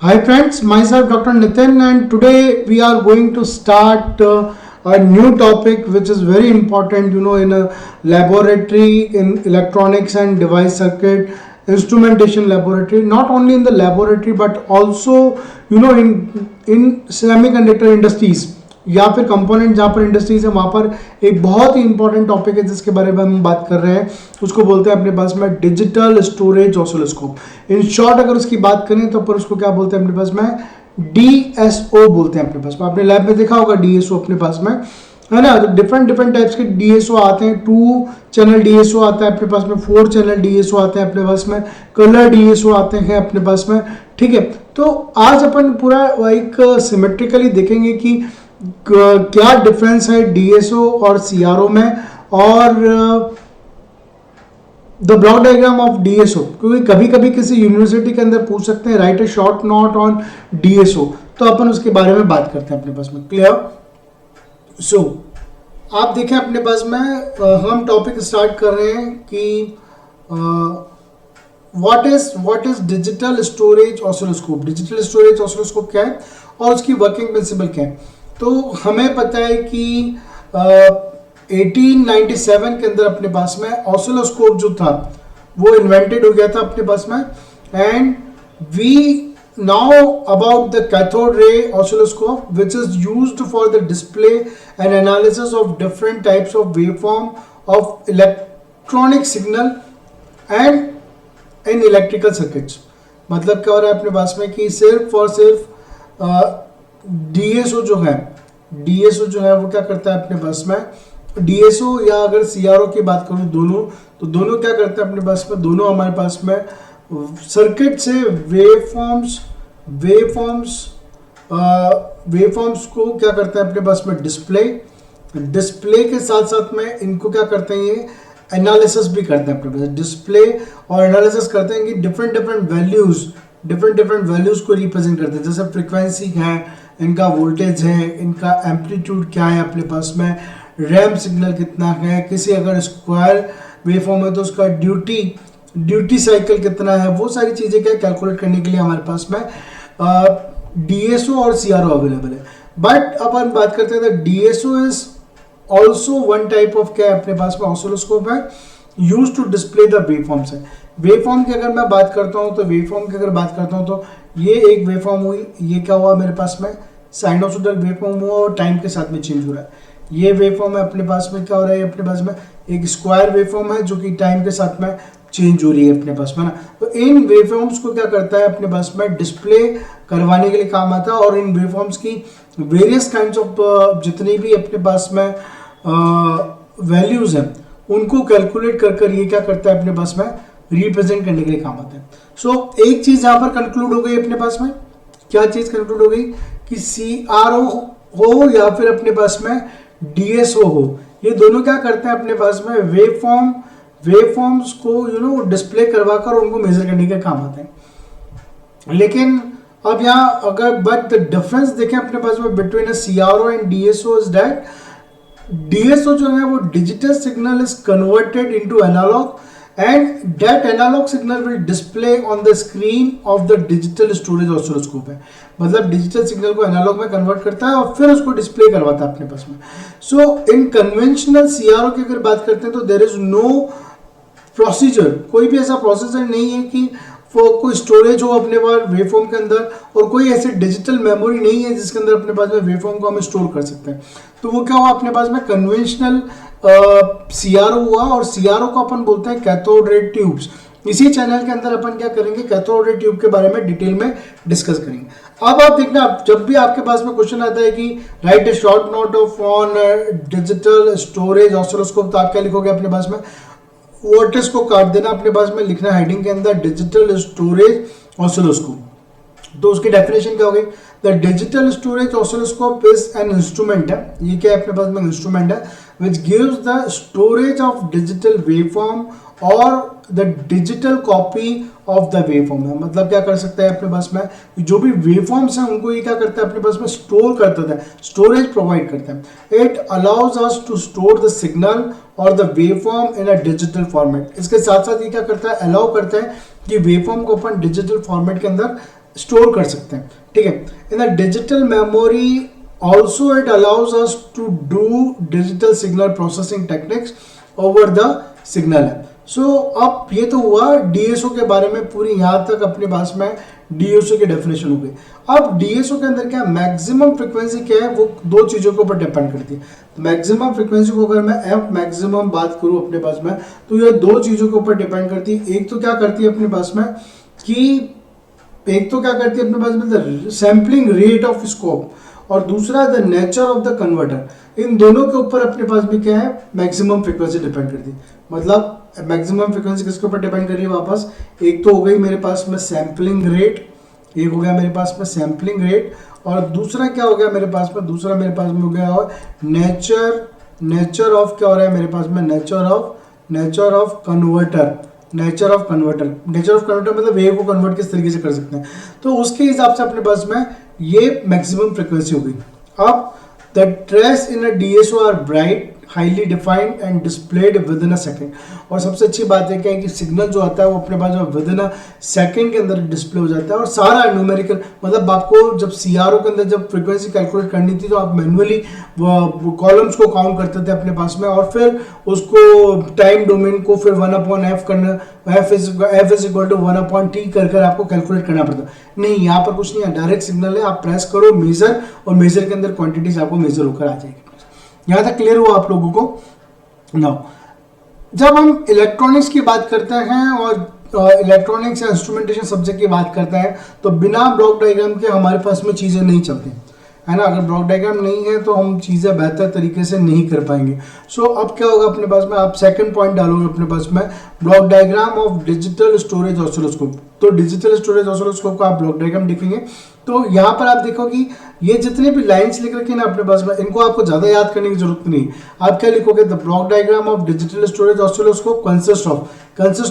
Hi friends, myself Dr. Nitin, and today we are going to start a new topic which is very important, in a laboratory in electronics and device circuit instrumentation laboratory. Not only in the laboratory but also, in semiconductor industries या फिर component जहाँ पर industries है वहाँ पर एक बहुत ही important topic है जिसके बारे में हम बात कर रहे हैं। उसको बोलते हैं अपने पास में digital storage oscilloscope. In short अगर उसकी बात करें तो पर उसको क्या बोलते हैं अपने पास में, डीएसओ बोलते हैं अपने पास में। आपने लैब में देखा होगा डीएसओ अपने पास में, है ना। तो डिफरेंट डिफरेंट टाइप्स के डीएसओ आते हैं। 2 चैनल डीएसओ आता है अपने पास में, 4 चैनल डीएसओ आते हैं अपने पास में, कलर डीएसओ आते हैं अपने पास में, ठीक है। तो आज अपन पूरा एक सिमेट्रिकली देखेंगे कि क्या डिफरेंस है डीएसओ और सीआरओ में, और the block diagram of DSO, क्योंकि कभी कभी किसी यूनिवर्सिटी के अंदर पूछ सकते हैं right A short note on DSO, तो अपन उसके बारे में बात करते हैं अपने पास में। क्लियर? सो आप देखें अपने पास में हम टॉपिक स्टार्ट कर रहे हैं कि what is digital storage oscilloscope. Digital storage oscilloscope क्या है और उसकी वर्किंग प्रिंसिपल क्या है। तो हमें पता है कि 1897 के अंदर अपने पास में ऑसिलोस्कोप जो था वो इन्वेंटेड हो गया था अपने पास में। And we now about the cathode ray oscilloscope which is used for the display and analysis of different types of waveform of electronic signal and in electrical circuits. मतलब क्या हो रहा है अपने पास में कि सिर्फ और सिर्फ डीएसओ जो है वो क्या करता है अपने पास में, डीएसओ या अगर सीआरओ की बात करूं दोनों क्या करते हैं अपने पास में, दोनों हमारे पास में सर्किट से वेवफॉर्म्स को क्या करते हैं अपने पास में, डिस्प्ले के साथ साथ में इनको क्या करते हैं, ये एनालिसिस भी करते हैं अपने पास। डिस्प्ले और एनालिसिस करते हैं कि डिफरेंट डिफरेंट वैल्यूज को रिप्रेजेंट करते हैं। जैसे फ्रीक्वेंसी है, इनका वोल्टेज है, इनका एम्पलीट्यूड क्या है अपने पास में, रैम सिग्नल कितना है, किसी अगर स्क्वायर वेवफॉर्म है तो उसका ड्यूटी साइकिल कितना है, वो सारी चीज़ें क्या कैलकुलेट करने के लिए हमारे पास में डीएसओ और सीआरओ अवेलेबल है। बट अब हम बात करते हैं तो DSO is also one type of क्या है अपने पास में, ऑसिलोस्कोप है use to display the waveforms है। वेवफॉर्म की अगर मैं बात करता हूँ तो ये एक वेवफॉर्म हुई, ये क्या हुआ मेरे पास में, साइनोसोइडल वेवफॉर्म हुआ और टाइम के साथ में चेंज हो रहा है। ये वेवफॉर्म है अपने पास में, क्या हो रहा है अपने पास में, एक स्क्वायर वेवफॉर्म है जो कि टाइम के साथ में चेंज हो रही है अपने पास में ना। तो इन वेवफॉर्म्स को क्या करता है अपने पास में, डिस्प्ले करवाने के लिए काम आता है। और इन वेवफॉर्म्स की वेरियस काइंड्स ऑफ जितनी भी अपने पास में वैल्यूज हैं उनको कैलकुलेट कर ये क्या करता है अपने पास में, रिप्रेजेंट करने के लिए काम आता है। सो एक चीज यहां पर कंक्लूड हो गई अपने पास में, क्या चीज कंक्लूड हो गई कि सीआरओ हो या फिर अपने पास में डीएसओ हो, ये दोनों क्या करते हैं अपने पास में, वेवफॉर्म्स को डिस्प्ले करवाकर उनको मेजर करने के काम आते हैं। लेकिन अब यहाँ अगर बट द डिफरेंस देखें अपने पास में between a CRO and DSO is that DSO जो है वो digital signal is converted into analogue and that analog signal will display on the screen of the digital storage oscilloscope है। मतलब digital signal को एनालॉग में convert करता है और फिर उसको डिस्प्ले करवाता है अपने पास में। सो इन कन्वेंशनल सीआरओ की अगर बात करते हैं तो देयर इज नो प्रोसीजर, कोई भी ऐसा प्रोसीजर नहीं है कि कोई स्टोरेज हो अपने पास वेवफॉर्म के अंदर, और कोई ऐसी डिजिटल मेमोरी नहीं है जिसके अंदर अपने पास में वेवफॉर्म को हम स्टोर कर सकते हैं। तो वो क्या हुआ अपने पास में, कन्वेंशनल सीआरओ हुआ, और सीआरओ को अपन बोलते हैं कैथोड रे ट्यूब्स। इसी चैनल के अंदर अपन क्या करेंगे, कैथोड रे ट्यूब के बारे में डिटेल में डिस्कस करेंगे। अब आप देखना, जब भी आपके पास में क्वेश्चन आता है कि right A short note of on digital storage oscilloscope, तो आप क्या लिखोगे अपने पास में, वर्ड्स को काट देना, अपने पास में लिखना हेडिंग के अंदर डिजिटल स्टोरेज ऑसिलोस्कोप। तो उसकी डेफिनेशन क्या हो गई, the digital storage oscilloscope is an instrument है, ये क्या है अपने पास में, इंस्ट्रूमेंट है which gives the storage of digital waveform और the digital copy of the waveform है। मतलब क्या कर सकता है अपने पास में, जो भी वेवफॉर्म्स हैं उनको ये क्या करता है अपने पास में, स्टोर करता है, स्टोरेज प्रोवाइड करता है। It allows us to store the signal और the waveform in a digital format. इसके साथ साथ ये क्या करता है, अलाउ करता है कि वेवफॉर्म को अपन डिजिटल फॉर्मेट के अंदर स्टोर कर सकते हैं, ठीक है। In the digital memory also it allows us to do digital signal processing techniques over the signal है। सो अब ये तो हुआ डीएसओ के बारे में, पूरी यहाँ तक अपने पास में डीएसओ की डेफिनेशन हो गई। अब डीएसओ के अंदर क्या मैक्सिमम फ्रीक्वेंसी क्या है, वो दो चीज़ों के ऊपर डिपेंड करती है। तो मैक्सिमम फ्रीक्वेंसी को अगर मैं एफ मैक्सिमम बात करूँ अपने पास में, तो ये दो चीज़ों के ऊपर डिपेंड करती है। एक तो क्या करती है अपने पास में कि अपने पास में सैम्पलिंग रेट ऑफ स्कोप, और दूसरा the nature of the converter. इन दोनों के ऊपर अपने पास में क्या है मैक्सिमम फ्रीक्वेंसी डिपेंड करती है। मतलब मैक्सिमम फ्रीक्वेंसी किसके ऊपर डिपेंड कर रही है वापस, एक तो हो गई मेरे पास में सैम्पलिंग रेट, एक हो गया मेरे पास में सैम्पलिंग रेट, और दूसरा क्या हो गया मेरे पास में, दूसरा मेरे पास में हो गया और नेचर ऑफ क्या हो रहा है मेरे पास में, nature of converter. Nature of converter मतलब वेव को कन्वर्ट किस तरीके से कर सकते हैं, तो उसके हिसाब से अपने पास में ये मैक्सिमम फ्रीक्वेंसी हो गई। अब the trace in a DSO are bright, highly defined and displayed within a second. और सबसे अच्छी बात है क्या है कि सिग्नल जो आता है वो अपने पास विद इन अ सेकेंड के अंदर डिस्प्ले हो जाता है, और सारा न्यूमेरिकल, मतलब आपको जब सीआरओ के अंदर जब फ्रीक्वेंसी कैलकुलेट करनी थी तो आप मैनुअली कॉलम्स को काउंट करते थे अपने पास में, और फिर उसको टाइम डोमेन को फिर 1/f करना, f is equal to 1/t कर आपको कैलकुलेट करना पड़ता। नहीं, यहाँ पर कुछ नहीं है, डायरेक्ट सिग्नल है, आप प्रेस करो मेजर, और मेजर के अंदर क्वांटिटीज आपको मेजर होकर आ जाएगी। यहाँ तक क्लियर हुआ आप लोगों को। नाउ जब हम इलेक्ट्रॉनिक्स की बात करते हैं और इलेक्ट्रॉनिक्स या इंस्ट्रूमेंटेशन सब्जेक्ट की बात करते हैं, तो बिना ब्लॉक डायग्राम के हमारे पास में चीज़ें नहीं चलती है ना। अगर ब्लॉक डायग्राम नहीं है तो हम चीज़ें बेहतर तरीके से नहीं कर पाएंगे। सो अब क्या होगा अपने पास में, आप सेकंड पॉइंट डालोगे अपने पास में, block diagram of digital storage oscilloscope. तो डिजिटल स्टोरेज ऑसिलोस्कोप का आप ब्लॉक डायग्राम देखेंगे तो यहाँ पर आप देखो कि ये जितने भी लाइंस लिख रखे हैं ना अपने पास में, इनको आपको ज़्यादा याद करने की जरूरत नहीं। आप क्या लिखोगे, the block diagram of digital storage oscilloscope consist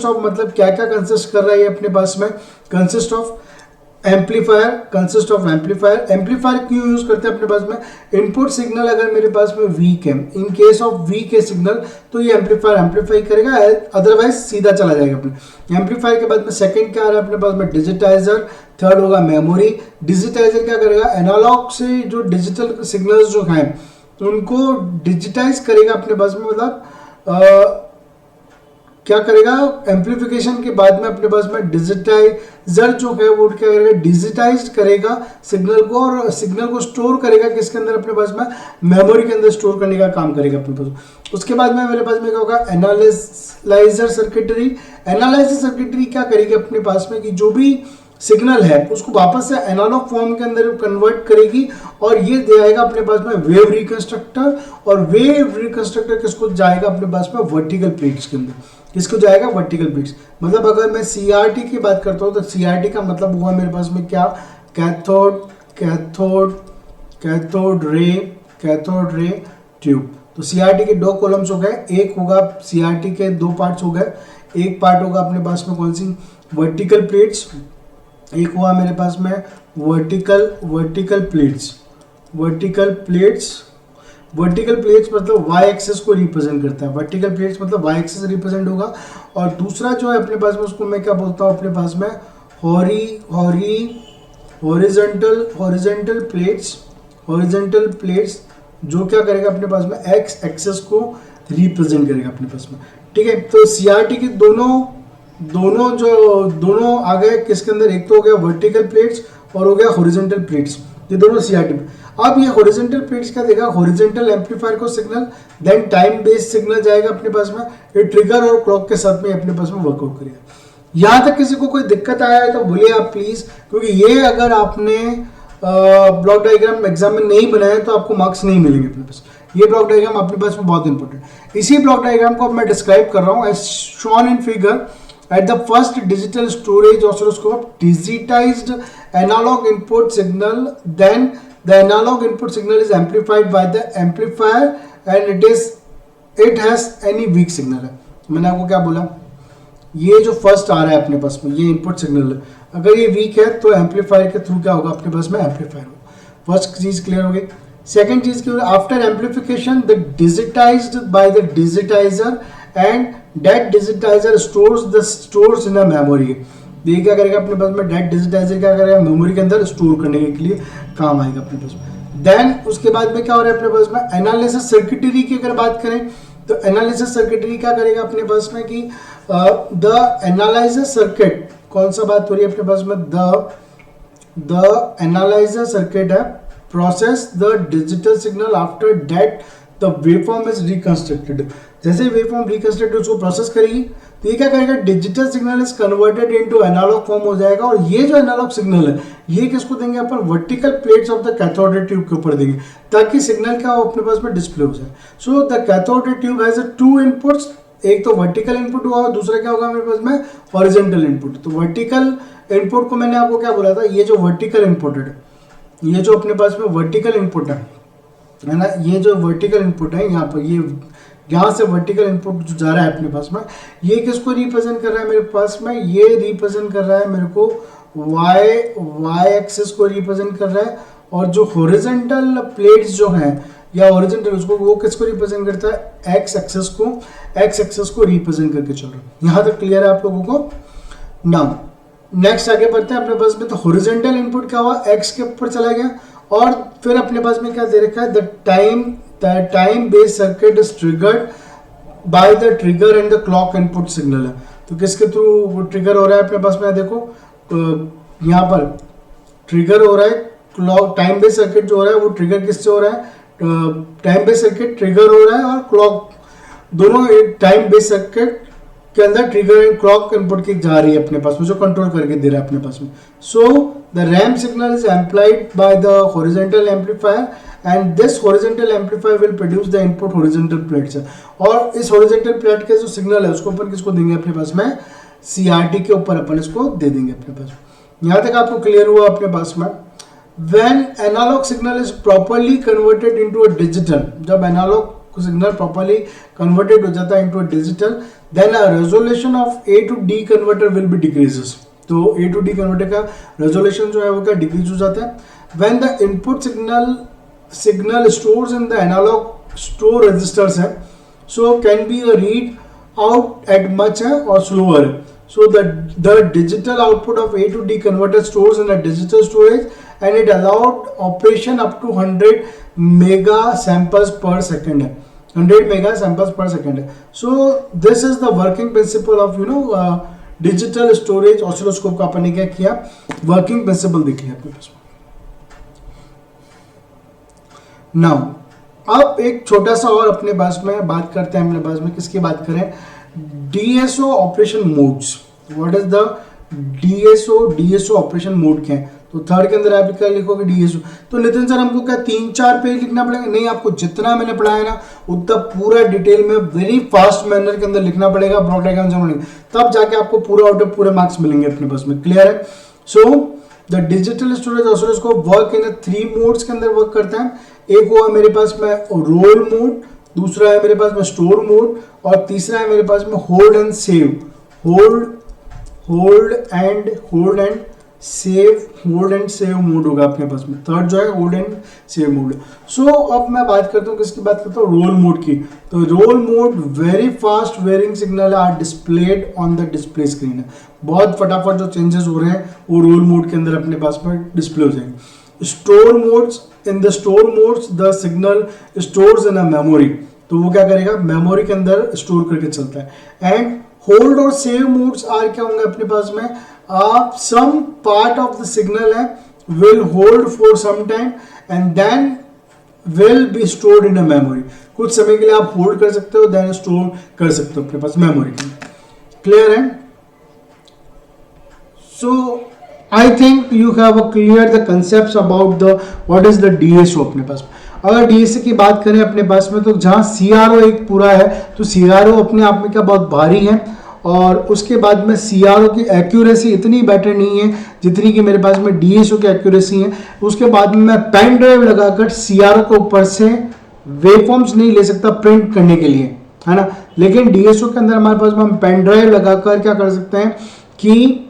of मतलब क्या क्या कंसिस्ट कर रहा है ये अपने पास में, कंसिस्ट ऑफ एम्पलीफायर। एम्पलीफायर क्यों यूज करते हैं अपने पास में, इनपुट सिग्नल अगर मेरे पास में वीक है, इन केस ऑफ वीक है सिग्नल, तो ये एम्पलीफायर एम्पलीफाई करेगा, अदरवाइज सीधा चला जाएगा अपने। एम्पलीफायर के बाद में सेकंड क्या आ रहा है अपने पास में, डिजिटाइजर। थर्ड होगा मेमोरी। डिजिटाइजर क्या करेगा, एनालॉग से जो डिजिटल सिग्नल्स जो हैं उनको डिजिटाइज करेगा अपने पास में, मतलब क्या करेगा, एम्पलीफिकेशन के बाद में अपने पास में डिजिटाइजर जो है वो क्या करेगा, डिजिटाइज करेगा सिग्नल को, और सिग्नल को स्टोर करेगा किसके अंदर अपने पास में, मेमोरी के अंदर स्टोर करने का काम करेगा अपने पास। उसके बाद में मेरे पास में क्या होगा, एनालाइजर सर्किटरी। एनालाइजर सर्किटरी क्या करेगी अपने पास में कि जो भी सिग्नल है उसको वापस से एनालॉग फॉर्म के अंदर कन्वर्ट करेगी, और ये दे आएगा अपने पास में वेव रिकंस्ट्रक्टर। और वेव रिकंस्ट्रक्टर किसको जाएगा अपने पास में, वर्टिकल प्लेट्स के अंदर। किसको जाएगा, वर्टिकल प्लेट्स। मतलब अगर मैं सीआरटी की बात करता हूँ तो सीआरटी का मतलब हुआ मेरे पास में क्या, कैथोड रे ट्यूब। तो सीआरटी के दो कॉलम्स हो गए, एक होगा सीआरटी के दो पार्ट्स हो गए, एक पार्ट होगा अपने पास में कौन सी, वर्टिकल प्लेट्स, एक हुआ मेरे पास में वर्टिकल प्लेट्स मतलब वाई एक्सेस को रिप्रेजेंट करता है। वर्टिकल प्लेट्स मतलब वाई एक्सेस रिप्रेजेंट होगा। और दूसरा जो है अपने पास में उसको मैं क्या बोलता हूँ अपने पास में, हॉरिजेंटल प्लेट्स जो क्या करेगा अपने पास में, एक्स एक्सेस को रिप्रेजेंट करेगा अपने पास में, ठीक है। तो सीआरटी के दोनों आ गए किसके अंदर, एक तो हो गया वर्टिकल प्लेट्स और हो गया हॉरिजॉन्टल प्लेट्स, ये दोनों सीआरटी। अब ये हॉरिजॉन्टल प्लेट्स क्या देगा, हॉरिजॉन्टल एम्पलीफायर को signal, then time based signal जाएगा अपने पास में, ये ट्रिगर और क्लॉक के साथ में अपने पास में वर्कआउट करेगा। यहाँ तक किसी को कोई दिक्कत आया है तो बोलिए आप प्लीज, क्योंकि ये अगर आपने ब्लॉक डायग्राम एग्जाम में नहीं बनाया तो आपको मार्क्स नहीं मिलेंगे अपने पास। ये ब्लॉक डायग्राम अपने पास में बहुत इंपॉर्टेंट है। इसी ब्लॉक डायग्राम को अब मैं डिस्क्राइब कर रहा हूँ as shown in figure. At the first digital storage oscilloscope, digitized analog input signal, then the analog input signal is amplified by the amplifier and it has any weak signal है। मैंने आपको क्या बोला, ये जो फर्स्ट आ रहा है अपने पास में ये इनपुट सिग्नल है, अगर ये वीक है तो एम्पलीफायर के थ्रू क्या होगा अपने पास में, एम्पलीफायर होगा। फर्स्ट चीज क्लियर हो गई। सेकेंड चीज की, after amplification the digitised by the digitiser and that digitizer stores in a memory। तो ये क्या करेगा अपने पास में, डेट डिजिटाइजर क्या करेगा, मेमोरी के अंदर स्टोर करने के लिए काम आएगा अपने पास में। देन उसके बाद में क्या हो रहा है अपने पास में, एनालिसिस सर्किटरी की अगर बात करें तो एनालिसिस सर्किटरी क्या करेगा अपने पास में कि द एनालाइजर सर्किट, कौन सा बात हो रही है अपने पास में, द एनालाइजर सर्किट है process the digital signal after that the waveform is reconstructed. जैसे वेवफॉर्म रिकंस्ट्रक्टेड उसको प्रोसेस करेगी तो ये क्या करेगा, digital signal is converted into analogue form हो जाएगा। और ये जो एनालॉग सिग्नल है ये किसको देंगे अपन, vertical plates of the cathode ray tube के ऊपर देंगे ताकि सिग्नल क्या हो अपने पास में डिस्प्ले हो जाए। So the cathode ray tube has to inputs, एक तो वर्टिकल इनपुट हुआ और दूसरा क्या होगा मेरे पास में, हॉरिजॉन्टल इनपुट। तो वर्टिकल इनपुट को मैंने आपको क्या बोला था, ये जो वर्टिकल इनपुट है, ये जो अपने पास में वर्टिकल इनपुट है ना, ये जो वर्टिकल इनपुट है यहाँ पर, ये यहाँ से वर्टिकल इनपुट जो जा रहा है अपने पास में, ये किसको रिप्रेजेंट कर रहा है मेरे पास में, ये रिप्रेजेंट कर रहा है मेरे को वाई एक्सिस को रिप्रेजेंट कर रहा है। और जो हॉरिजॉन्टल प्लेट्स जो हैं या हॉरिजॉन्टल उसको, वो किसको रिप्रेजेंट करता है, एक्स एक्सिस को रिप्रेजेंट करके चल रहा है। यहाँ तक क्लियर है आप लोगों को। नाउ नेक्स्ट आगे बढ़ते हैं अपने पास में। तो हॉरिजॉन्टल इनपुट क्या हुआ, एक्स के ऊपर चला गया और फिर अपने पास में क्या दे रखा है, the time based circuit is triggered by the trigger and the clock input signal है। तो किसके थ्रू ट्रिगर हो रहा है अपने पास में, देखो यहाँ पर ट्रिगर हो रहा है, क्लॉक टाइम बेस्ड सर्किट जो हो रहा है वो ट्रिगर किससे हो रहा है, टाइम बेस्ड सर्किट ट्रिगर हो रहा है और क्लॉक, दोनों टाइम बेस्ड सर्किट के अंदर ट्रिगर एंड क्लॉक इनपुट की जा रही है अपने पास में, जो कंट्रोल करके दे रहा है अपने पास में। So the ramp signal is implied by the horizontal amplifier and this horizontal amplifier will produce the input horizontal plates. और इस हॉरिजॉन्टल प्लेट के जो सिग्नल है उसको अपन किसको देंगे अपने पास में, सीआरटी के ऊपर अपन इसको दे देंगे अपने पास। यहाँ तक आपको क्लियर हुआ अपने पास में। When analog signal is properly converted into a digital, जब एनालॉग सिग्नल प्रॉपर्ली कन्वर्टेड हो जाता है into a digital, then a resolution of A to D converter will be decreases। तो A to D converter का resolution जो है वो क्या डिक्रीज हो जाता है। When the input signal stores in the analog store registers है, so can be a read out at much है और slower है। So the digital output of A to D converter stores in a digital storage and it allowed operation up to 100 mega samples per second है, 100 mega samples per second है। So this is the working principle of digital storage oscilloscope का अपन ने क्या किया, working principle देख लिया अपने पास। Now अब एक छोटा सा और अपने पास में बात करते हैं, अपने पास में किसकी बात करें, DSO operation modes. What is the DSO operation mode क्या है। तो थर्ड के अंदर आप क्या लिखोगे, DSO। तो नितिन सर हमको क्या 3-4 पेज लिखना पड़ेगा, नहीं, आपको जितना मैंने पढ़ाया ना उतना पूरा डिटेल में वेरी फास्ट मैनर के अंदर लिखना पड़ेगा, ब्लॉक डायग्राम से, तब जाके आपको पूरा आउट ऑफ पूरे मार्क्स मिलेंगे अपने पास में। क्लियर है। So the digital storage oscilloscope work in 3 modes के अंदर वर्क करता है। एक हुआ मेरे पास में रोल मोड, दूसरा है मेरे पास में स्टोर मोड और तीसरा है मेरे पास में hold and save, hold and save mode होगा अपने पास में। थर्ड जो है होल्ड एंड सेव मोड। सो अब मैं बात करता हूँ किसकी बात करता हूँ, रोल मोड की। तो roll mode very fast varying signal are displayed on the display screen है। बहुत फटाफट जो चेंजेस हो रहे हैं वो रोल मोड के अंदर अपने पास में डिस्प्ले हो जाएंगे। Store modes, in the store modes the signal stores in a memory. तो वो क्या करेगा, मेमोरी के अंदर स्टोर करके चलता है। एंड होल्ड और सेव मोड्स आर क्या होंगे अपने पास में, some part of the signal है will hold for some time and then will be stored in a memory। कुछ समय के लिए आप होल्ड कर सकते हो, then स्टोर कर सकते हो अपने पास मेमोरी के अंदर। क्लियर है। So I think you have a clear the concepts about the what is the DSO अपने पास। अगर DSO की बात करें अपने पास में, तो जहाँ CRO एक पूरा है, तो CRO अपने आप में क्या बहुत भारी है और उसके बाद में CRO की एक्यूरेसी इतनी बेटर नहीं है जितनी कि मेरे पास में DSO की एक्यूरेसी है। उसके बाद में मैं पेन ड्राइव लगाकर CRO के ऊपर से वेवफॉर्म्स नहीं ले सकता प्रिंट करने के लिए, है ना। लेकिन DSO के अंदर हमारे पास में हम पेन ड्राइव लगाकर क्या कर सकते हैं कि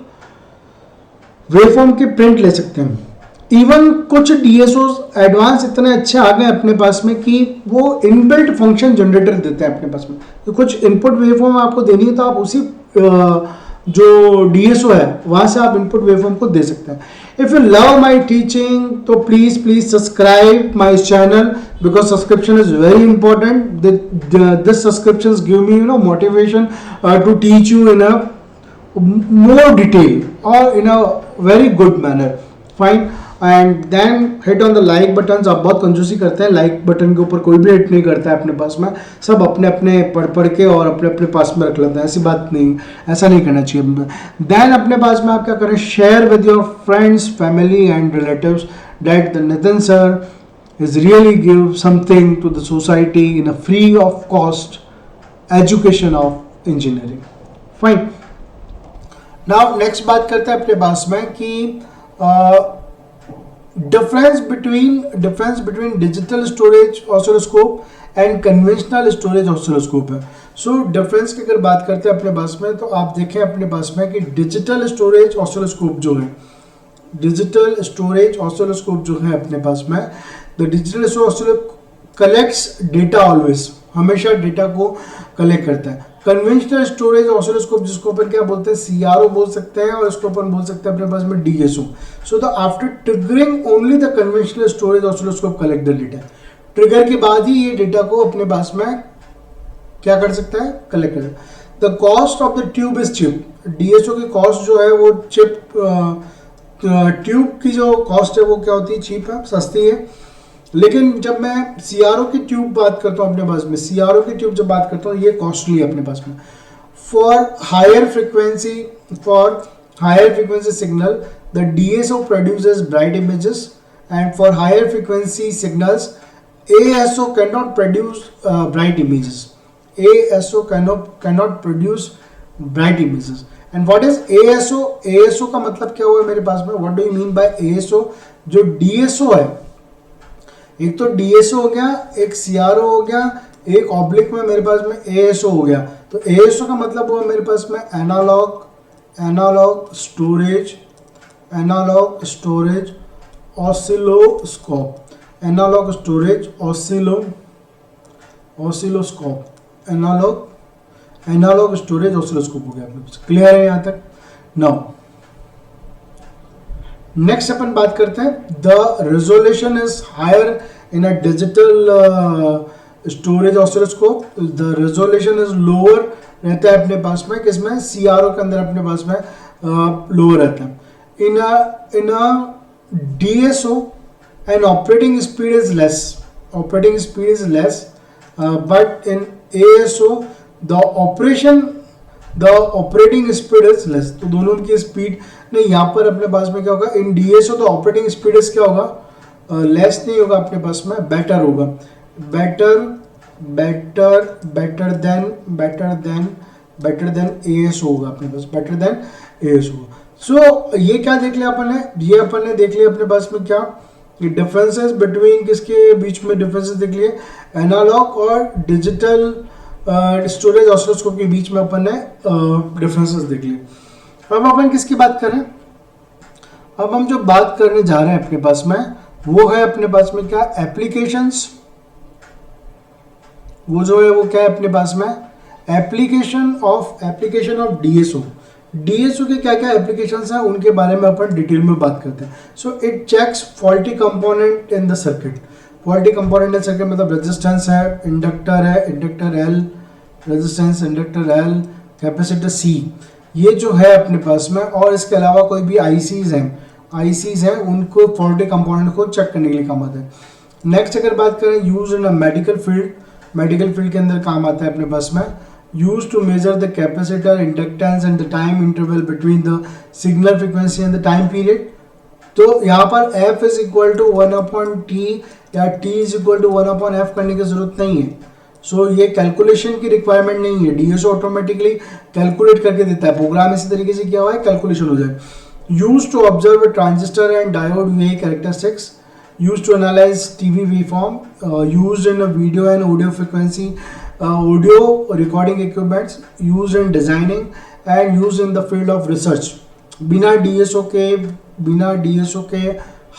वेवफॉर्म की प्रिंट ले सकते हैं। इवन कुछ DSOs एडवांस इतने अच्छे आ गए अपने पास में कि वो इनबिल्ट फंक्शन जनरेटर देते हैं अपने पास में। तो कुछ इनपुट वेवफॉर्म आपको देनी है तो आप उसी जो डीएसओ है वहां से आप इनपुट वेवफॉर्म को दे सकते हैं. If you love my teaching तो please subscribe my channel because subscription is very important. This subscriptions give me motivation to teach you in a more detail or in a very good manner. Fine. And then hit on the like button. आप बहुत कंजूसी करते हैं, like button के ऊपर कोई भी hit नहीं करता है अपने पास में, सब अपने अपने पढ़ के और अपने अपने पास में रख लेते हैं. ऐसी बात नहीं, ऐसा नहीं करना चाहिए. देन अपने पास में आप क्या करें, share with your friends, family and relatives that the Nitin sir is really give something to the society in a free of cost education of engineering. Fine. Now next बात करते हैं अपने पास में कि difference between digital storage oscilloscope and conventional storage oscilloscope है. So difference की अगर बात करते हैं अपने पास में, तो आप देखें अपने पास में कि डिजिटल स्टोरेज ऑसिलोस्कोप जो है, डिजिटल स्टोरेज ऑसिलोस्कोप जो है अपने पास में, the digital oscilloscope collects data always, हमेशा डेटा को कलेक्ट करता है. कन्वेंशनल स्टोरेज ऑसिलोस्कोप जिसको अपन क्या बोलते हैं, सीआरओ बोल सकते हैं, और इसको अपन बोल सकते हैं अपने पास में DSO. So the after triggering only the conventional storage oscilloscope collect the data. Trigger के बाद ही ये डेटा को अपने पास में क्या कर सकता है, कलेक्ट कर सकता है. The cost of the tube is chip. DSO की कॉस्ट जो है वो चिप ट्यूब की जो कॉस्ट है वो क्या होती है, चीप है, सस्ती है. लेकिन जब मैं सीआरओ की ट्यूब बात करता हूँ अपने पास में, सीआरओ की ट्यूब जब बात करता हूँ ये कॉस्टली है अपने पास में. For higher frequency signal the DSO produces bright images, and for higher frequency signals ASO cannot produce bright images. ASO cannot produce bright images. And what is ASO? ASO का मतलब क्या हुआ मेरे पास में, what do you mean by ASO? जो DSO है, एक तो DSO हो गया, एक CRO हो गया, एक ऑब्लिक में मेरे पास में ASO हो गया. तो ASO का मतलब हुआ मेरे पास में analogue storage oscilloscope. Analogue storage oscilloscope, analogue storage oscilloscope हो गया. क्लियर है यहाँ तक? नाउ नेक्स्ट अपन बात करते हैं, the resolution is higher in a digital storage oscilloscope. The resolution is lower रहता है अपने पास में, किसमें, सीआरओ के अंदर अपने पास में लोअर रहता है. इन a DSO and operating speed is less, but in ASO the operating speed is less. तो दोनों की स्पीड नहीं, यहाँ पर अपने पास में क्या होगा, इन DSO तो ऑपरेटिंग स्पीड इस क्या होगा, लेस नहीं होगा अपने पास में, बेटर होगा, बेटर देन ASO होगा अपने पास, बेटर देन ASO होगा. सो ये क्या देख लिया अपन ने, ये अपन ने देख लिया अपने पास में क्या, डिफरेंसेस बिटवीन, किसके बीच में डिफरेंसेस देख लिए, एनालॉग और डिजिटल स्टोरेज ऑसिलोस्कोप के बीच में अपन ने डिफरेंसेस देख लिए. अब अपन किसकी बात करें, अब हम जो बात करने जा रहे हैं अपने पास में वो है अपने पास में क्या, एप्लीकेशंस. वो जो है वो क्या है अपने पास में, एप्लीकेशन ऑफ डीएसओ. डीएसओ के क्या क्या एप्लीकेशंस हैं उनके बारे में अपन डिटेल में बात करते हैं. So it checks faulty component in the circuit. Faulty component in circuit मतलब रेजिस्टेंस है, inductor L, resistance inductor L, capacitor C, ये जो है अपने पास में. और इसके अलावा कोई भी आईसीज हैं उनको फॉल्टी कंपोनेंट को चेक करने के लिए काम आता है. नेक्स्ट अगर बात करें, use in a medical field के अंदर काम आता है अपने पास में. Used to measure the capacitor inductance and the time interval between the signal frequency and the time period. तो यहाँ पर f is equal to 1/t या t is equal to 1/f करने की जरूरत नहीं है. सो ये कैलकुलेशन की रिक्वायरमेंट नहीं है, डीएसओ ऑटोमेटिकली कैलकुलेट करके देता है. प्रोग्राम इसी तरीके से किया हुआ है, कैलकुलेशन हो जाए. Use to observe transistor and diode way characteristics. Use to analyse TV waveform. Use in video and audio frequency audio recording equipments, used in designing and used in the field of research. बिना DSO के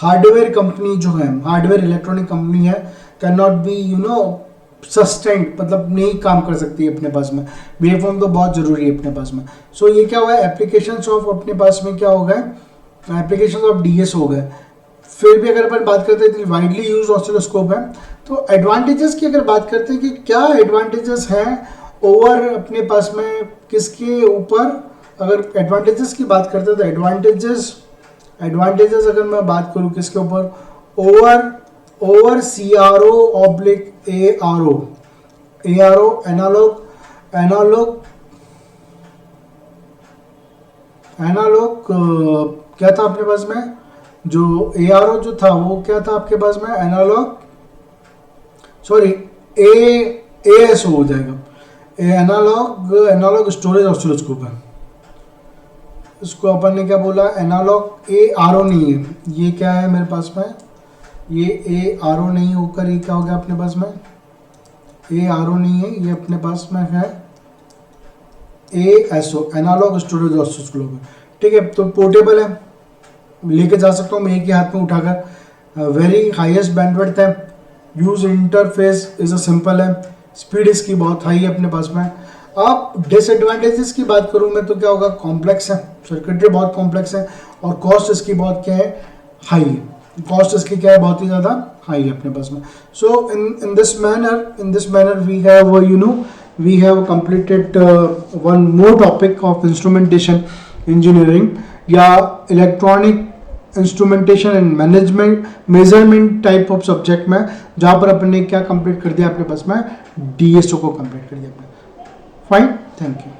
hardware company जो है, hardware electronic company है, can not be sustained मतलब नहीं काम कर सकती है अपने पास में, वेव फॉर्म तो बहुत जरूरी है अपने पास में। सो ये क्या हुआ है, एप्लीकेशंस ऑफ अपने पास में क्या हो गए, एप्लीकेशंस ऑफ डीएस हो गए। फिर भी अगर अपन बात करते हैं वाइडली यूज ऑसिलोस्कोप है, तो एडवांटेजेस की अगर बात करते हैं कि क्या एडवांटेजेस हैं ओवर अपने पास में किसके ऊपर, अगर एडवांटेजेस की बात करते हैं तो एडवांटेजेस अगर मैं बात करूं किसके ऊपर, over CRO oblique ARO analogue क्या था अपने पास में, जो ARO जो था वो क्या था आपके पास में, एनालॉग सॉरी ASO हो जाएगा, एनालॉग स्टोरेज ऑसिलोस्कोप है। इसको अपन ने क्या बोला, एनालॉग ARO नहीं है, ये क्या है मेरे पास में, ये ARO नहीं होकर ये क्या हो गया अपने पास में, ARO नहीं है, ये अपने पास में है ASO एनालॉग स्टोरेज ऑसिलोस्कोप है। ठीक है, तो पोर्टेबल है, लेके जा सकता हूँ मैं एक ही हाथ में उठाकर, वेरी हाईएस्ट बैंडविड्थ है, use interface is a simple है, स्पीड इसकी बहुत हाई है अपने पास में। अब डिसएडवांटेजेस की बात करूं मैं तो क्या होगा, कॉम्प्लेक्स है, सर्किटरी बहुत कॉम्प्लेक्स है, और कॉस्ट इसकी बहुत क्या है, हाई है, कॉस्ट इसकी क्या है, बहुत ही ज़्यादा हाई है अपने पास में। So in this manner we have completed one more topic of instrumentation engineering या electronic instrumentation and management measurement type of subject में, जहाँ पर अपन ने क्या कंप्लीट कर दिया अपने पास में, DSO को कंप्लीट कर दिया अपने। Fine, thank you.